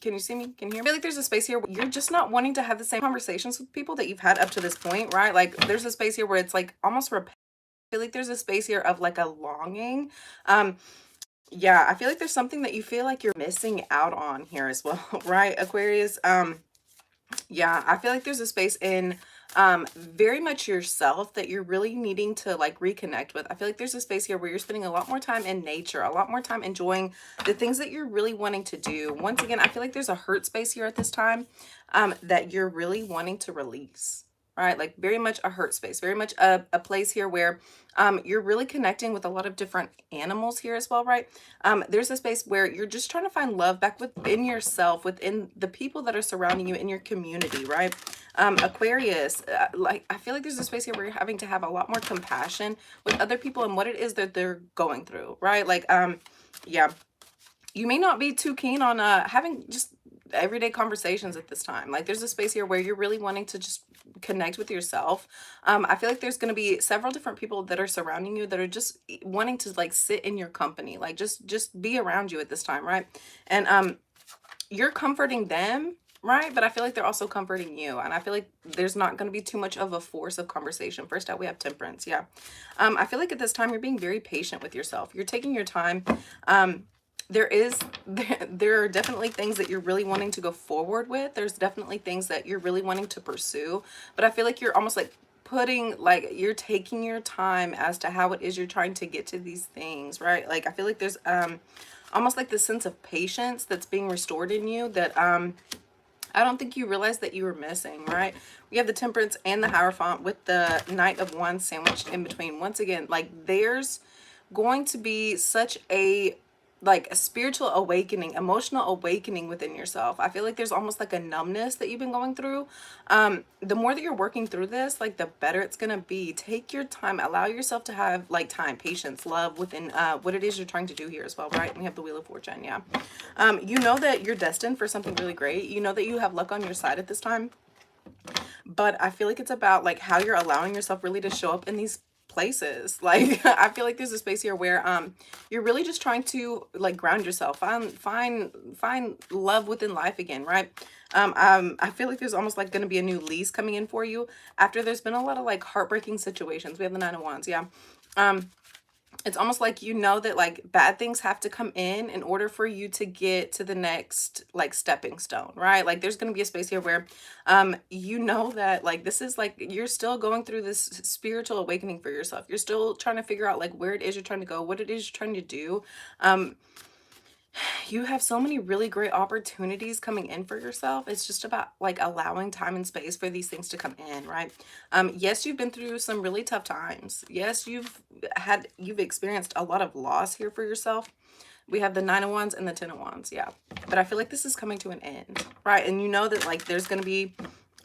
Can you see me? Can you hear me? I feel like there's a space here where you're just not wanting to have the same conversations with people that you've had up to this point, right? Like there's a space here where it's like almost repetitive. I feel like there's a space here of like a longing. Um, yeah, I feel like there's something that you feel like you're missing out on here as well, right, Aquarius? Yeah, I feel like there's a space in very much yourself that you're really needing to like reconnect with. I feel like there's a space here where you're spending a lot more time in nature, a lot more time enjoying the things that you're really wanting to do. Once again, I feel like there's a hurt space here at this time that you're really wanting to release. Right, like very much a hurt space, very much a place here where you're really connecting with a lot of different animals here as well, right? There's a space where you're just trying to find love back within yourself, within the people that are surrounding you in your community, right? Aquarius, like I feel like there's a space here where you're having to have a lot more compassion with other people and what it is that they're going through, right? Like, yeah, you may not be too keen on having just everyday conversations at this time. Like there's a space here where you're really wanting to just connect with yourself. I feel like there's going to be several different people that are surrounding you that are just wanting to like sit in your company, like just be around you at this time, right? And you're comforting them, right? But I feel like they're also comforting you, and I feel like there's not going to be too much of a force of conversation. First out we have Temperance. Yeah, I feel like at this time you're being very patient with yourself. You're taking your time. There are definitely things that you're really wanting to go forward with. There's definitely things that you're really wanting to pursue, but I feel like you're almost like putting, like you're taking your time as to how it is you're trying to get to these things, right? Like I feel like there's almost like this sense of patience that's being restored in you that I don't think you realized that you were missing, right? We have the Temperance and the Hierophant with the Knight of Wands sandwiched in between. Once again, like there's going to be such a like a spiritual awakening, emotional awakening within yourself. I feel like there's almost like a numbness that you've been going through. The more that you're working through this, like the better it's gonna be. Take your time, allow yourself to have like time, patience, love within what it is you're trying to do here as well, right? We have the Wheel of Fortune. Yeah. You know that you're destined for something really great. You know that you have luck on your side at this time, but I feel like it's about like how you're allowing yourself really to show up in these places. Like I feel like there's a space here where you're really just trying to like ground yourself, find love within life again, right? I feel like there's almost like going to be a new lease coming in for you after there's been a lot of like heartbreaking situations. We have the Nine of Wands. Yeah. It's almost like you know that like bad things have to come in order for you to get to the next like stepping stone, right? Like there's going to be a space here where you know that like this is like you're still going through this spiritual awakening for yourself. You're still trying to figure out like where it is you're trying to go, what it is you're trying to do. You have so many really great opportunities coming in for yourself. It's just about like allowing time and space for these things to come in, right? Yes, you've been through some really tough times. Yes, you've experienced a lot of loss here for yourself. We have the Nine of Wands and the Ten of Wands. Yeah. But I feel like this is coming to an end, right? And you know that like there's going to be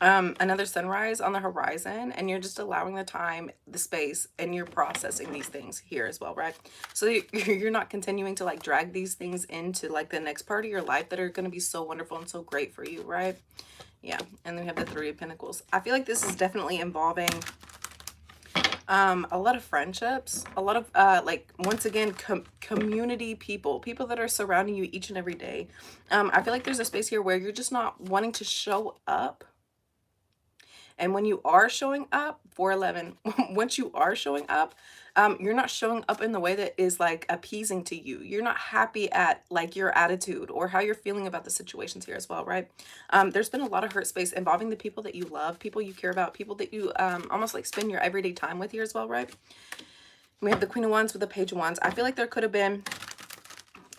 another sunrise on the horizon, and you're just allowing the time, the space, and you're processing these things here as well, right? So you're not continuing to like drag these things into like the next part of your life that are going to be so wonderful and so great for you, right? Yeah. And then we have the Three of Pentacles. I feel like this is definitely involving a lot of friendships, a lot of like once again community people that are surrounding you each and every day. I feel like there's a space here where you're just not wanting to show up. And when you are showing up, 411, once you are showing up, you're not showing up in the way that is like appeasing to you. You're not happy at like your attitude or how you're feeling about the situations here as well, right? There's been a lot of hurt space involving the people that you love, people you care about, people that you almost like spend your everyday time with here as well, right? We have the Queen of Wands with the Page of Wands. I feel like there could have been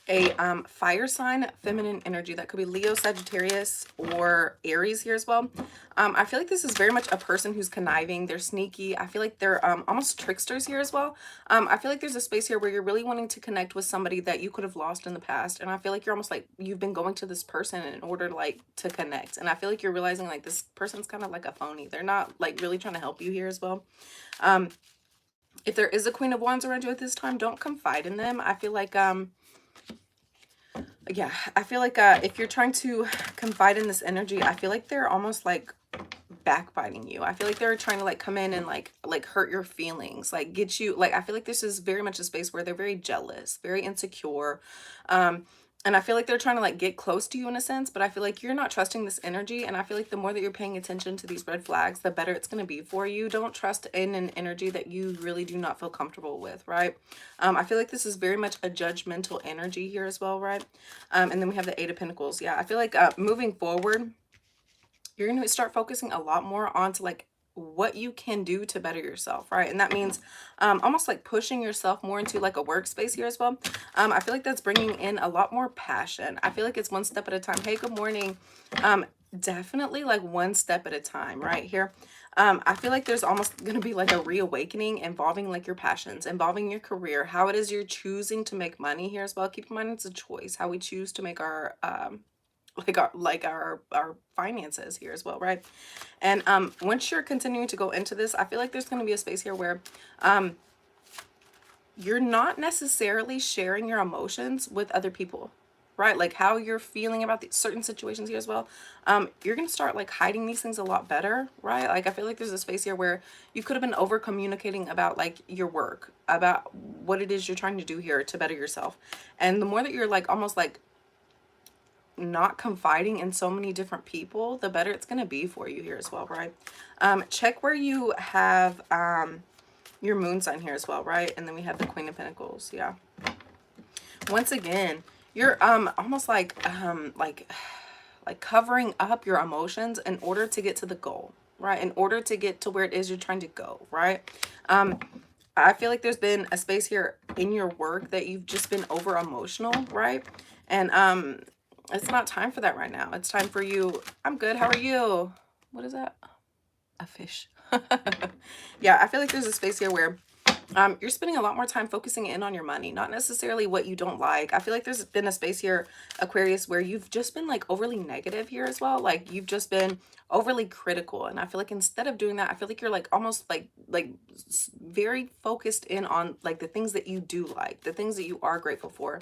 a fire sign, feminine energy. That could be Leo, Sagittarius, or Aries here as well. I feel like this is very much a person who's conniving. They're sneaky. I feel like they're almost tricksters here as well. I feel like there's a space here where you're really wanting to connect with somebody that you could have lost in the past. And I feel like you're almost like you've been going to this person in order like to connect. And I feel like you're realizing like this person's kind of like a phony. They're not like really trying to help you here as well. If there is a Queen of Wands around you at this time, don't confide in them. I feel like yeah, I feel like if you're trying to confide in this energy, I feel like they're almost like backbiting you. I feel like they're trying to like come in and like hurt your feelings, like get you, like I feel like this is very much a space where they're very jealous, very insecure. And I feel like they're trying to like get close to you in a sense, but I feel like you're not trusting this energy. And I feel like the more that you're paying attention to these red flags, the better it's going to be for you. Don't trust in an energy that you really do not feel comfortable with, right? I feel like this is very much a judgmental energy here as well, right? And then we have the Eight of Pentacles. Yeah, I feel like moving forward, you're going to start focusing a lot more onto like what you can do to better yourself, right? And that means almost like pushing yourself more into like a workspace here as well. I feel like that's bringing in a lot more passion. I feel like it's one step at a time. Hey, good morning. Definitely like one step at a time right here. I feel like there's almost going to be like a reawakening involving like your passions, involving your career, how it is you're choosing to make money here as well. Keep in mind, it's a choice, how we choose to make our our finances here as well, right? And once you're continuing to go into this, I feel like there's going to be a space here where you're not necessarily sharing your emotions with other people, right? Like how you're feeling about the certain situations here as well. You're going to start like hiding these things a lot better, right? Like I feel like there's a space here where you could have been over communicating about like your work, about what it is you're trying to do here to better yourself. And the more that you're like almost like not confiding in so many different people, the better it's going to be for you here as well, right? Check where you have your moon sign here as well, right? And then we have the Queen of Pentacles. Yeah, once again, you're almost like covering up your emotions in order to get to the goal, right? In order to get to where it is you're trying to go, right? I feel like there's been a space here in your work that you've just been over emotional, right? And it's not time for that right now. It's time for you. I'm good. How are you? What is that? A fish. Yeah, I feel like there's a space here where you're spending a lot more time focusing in on your money, not necessarily what you don't like. I feel like there's been a space here, Aquarius, where you've just been like overly negative here as well. Like you've just been overly critical. And I feel like instead of doing that, I feel like you're like almost like very focused in on like the things that you do like, the things that you are grateful for.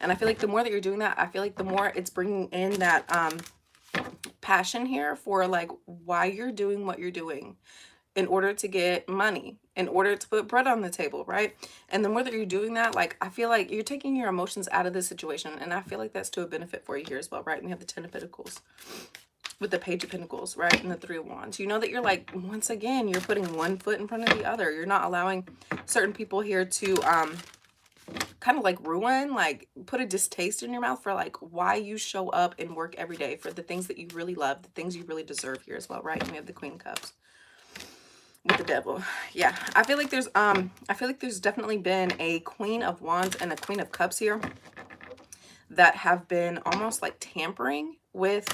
And I feel like the more that you're doing that, I feel like the more it's bringing in that passion here for like why you're doing what you're doing, in order to get money, in order to put bread on the table, right? And the more that you're doing that, like I feel like you're taking your emotions out of this situation, and I feel like that's to a benefit for you here as well, right? And we have the Ten of Pentacles with the Page of Pentacles, right? And the Three of Wands. You know that you're like, once again, you're putting one foot in front of the other. You're not allowing certain people here to kind of like ruin, like put a distaste in your mouth for like why you show up and work every day for the things that you really love, the things you really deserve here as well, right? And we have the Queen of Cups with the Devil. Yeah, I feel like there's definitely been a Queen of Wands and a Queen of Cups here that have been almost like tampering with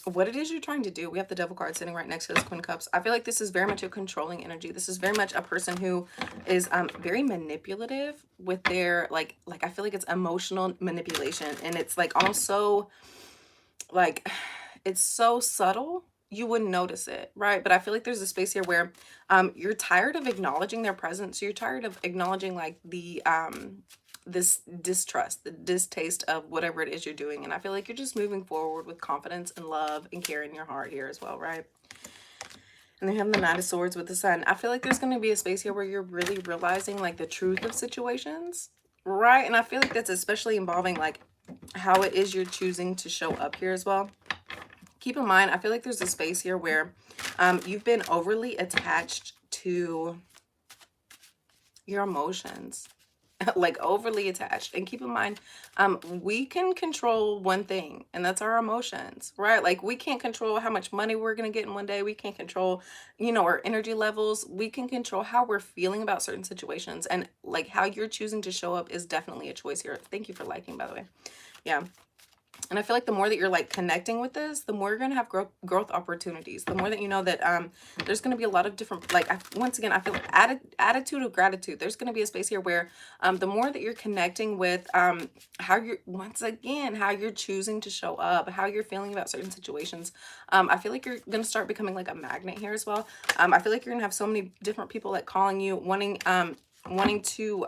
what it is you're trying to do. We have the Devil card sitting right next to this Queen of Cups. I feel like this is very much a controlling energy. This is very much a person who is very manipulative with their like I feel like it's emotional manipulation, and it's like almost so like it's so subtle you wouldn't notice it, right? But I feel like there's a space here where you're tired of acknowledging their presence. You're tired of acknowledging like the this distrust, the distaste of whatever it is you're doing. And I feel like you're just moving forward with confidence and love and care in your heart here as well, right? And then you have the Knight of Swords with the Sun. I feel like there's going to be a space here where you're really realizing like the truth of situations, right? And I feel like that's especially involving like how it is you're choosing to show up here as well. Keep in mind, I feel like there's a space here where you've been overly attached to your emotions, like overly attached. And keep in mind, we can control one thing, and that's our emotions, right? Like we can't control how much money we're going to get in one day. We can't control, you know, our energy levels. We can control how we're feeling about certain situations, and like how you're choosing to show up is definitely a choice here. Thank you for liking, by the way. Yeah. And I feel like the more that you're like connecting with this, the more you're going to have growth opportunities. The more that you know that there's going to be a lot of different, like, once again, I feel like attitude of gratitude. There's going to be a space here where the more that you're connecting with how you're, once again, how you're choosing to show up, how you're feeling about certain situations, I feel like you're going to start becoming like a magnet here as well. I feel like you're going to have so many different people like calling you, wanting to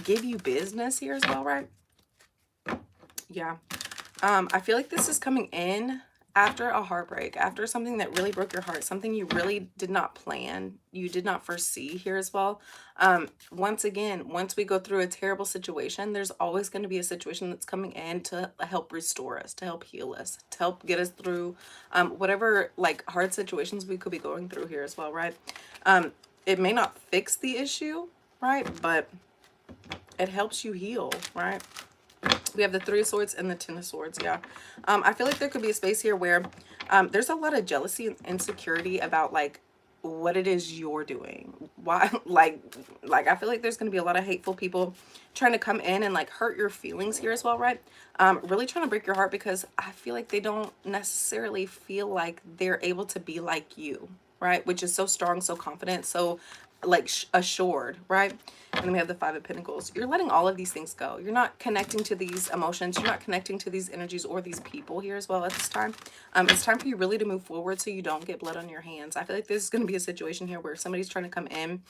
give you business here as well, right? Yeah. I feel like this is coming in after a heartbreak, after something that really broke your heart, something you really did not plan, you did not foresee here as well. Once again, once we go through a terrible situation, there's always going to be a situation that's coming in to help restore us, to help heal us, to help get us through whatever like hard situations we could be going through here as well, right? It may not fix the issue, right? But it helps you heal, right? We have the Three of Swords and the Ten of Swords. Yeah. I feel like there could be a space here where there's a lot of jealousy and insecurity about like what it is you're doing. Why, like I feel like there's going to be a lot of hateful people trying to come in and like hurt your feelings here as well, right? Really trying to break your heart because I feel like they don't necessarily feel like they're able to be like you, right? Which is so strong, so confident, so like assured, right? And then we have the Five of Pentacles. You're letting all of these things go. You're not connecting to these emotions. You're not connecting to these energies or these people here as well at this time. It's time for you really to move forward so you don't get blood on your hands. I feel like this is going to be a situation here where somebody's trying to come in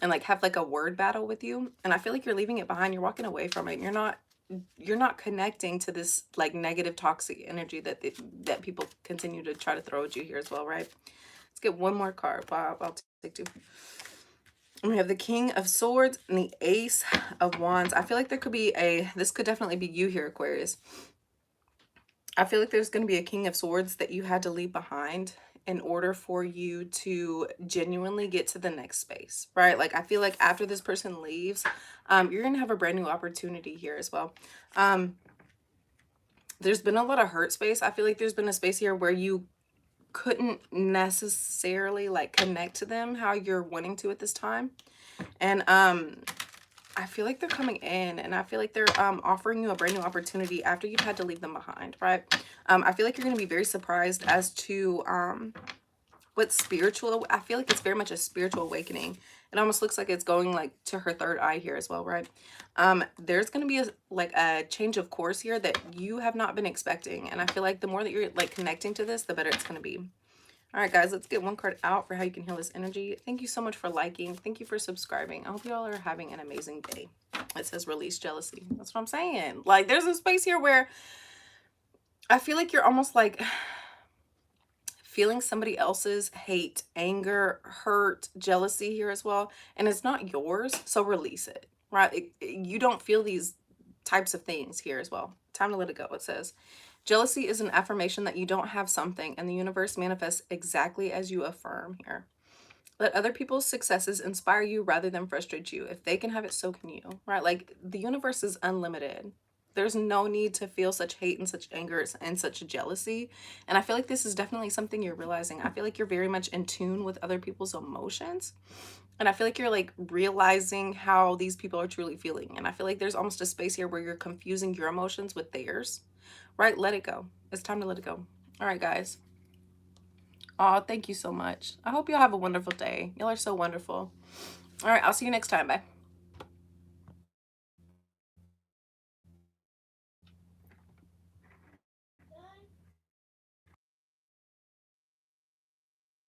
and like have like a word battle with you. And I feel like you're leaving it behind. You're walking away from it. You're not connecting to this like negative toxic energy that people continue to try to throw at you here as well, right? Let's get one more card. Wow, I'll take two. We have the King of Swords and the Ace of Wands. I feel like there could be this could definitely be you here, Aquarius. I feel like there's going to be a King of Swords that you had to leave behind in order for you to genuinely get to the next space, right? Like I feel like after this person leaves, you're going to have a brand new opportunity here as well. There's been a lot of hurt space. I feel like there's been a space here where you couldn't necessarily like connect to them how you're wanting to at this time. And I feel like they're coming in and I feel like they're offering you a brand new opportunity after you've had to leave them behind, right? I feel like you're going to be very surprised as to what spiritual, I feel like it's very much a spiritual awakening. It almost looks like it's going like to her third eye here as well, right? There's going to be a change of course here that you have not been expecting. And I feel like the more that you're like connecting to this, the better it's going to be. All right, guys, let's get one card out for how you can heal this energy. Thank you so much for liking. Thank you for subscribing. I hope you all are having an amazing day. It says release jealousy. That's what I'm saying. Like there's a space here where I feel like you're almost like feeling somebody else's hate, anger, hurt, jealousy here as well. And it's not yours. So release it, right? You don't feel these types of things here as well. Time to let it go. It says, jealousy is an affirmation that you don't have something and the universe manifests exactly as you affirm here. Let other people's successes inspire you rather than frustrate you. If they can have it, so can you, right? Like the universe is unlimited. There's no need to feel such hate and such anger and such jealousy. And I feel like this is definitely something you're realizing. I feel like you're very much in tune with other people's emotions. And I feel like you're like realizing how these people are truly feeling. And I feel like there's almost a space here where you're confusing your emotions with theirs, right? Let it go. It's time to let it go. All right, guys. Oh, thank you so much. I hope y'all have a wonderful day. Y'all are so wonderful. All right, I'll see you next time. Bye.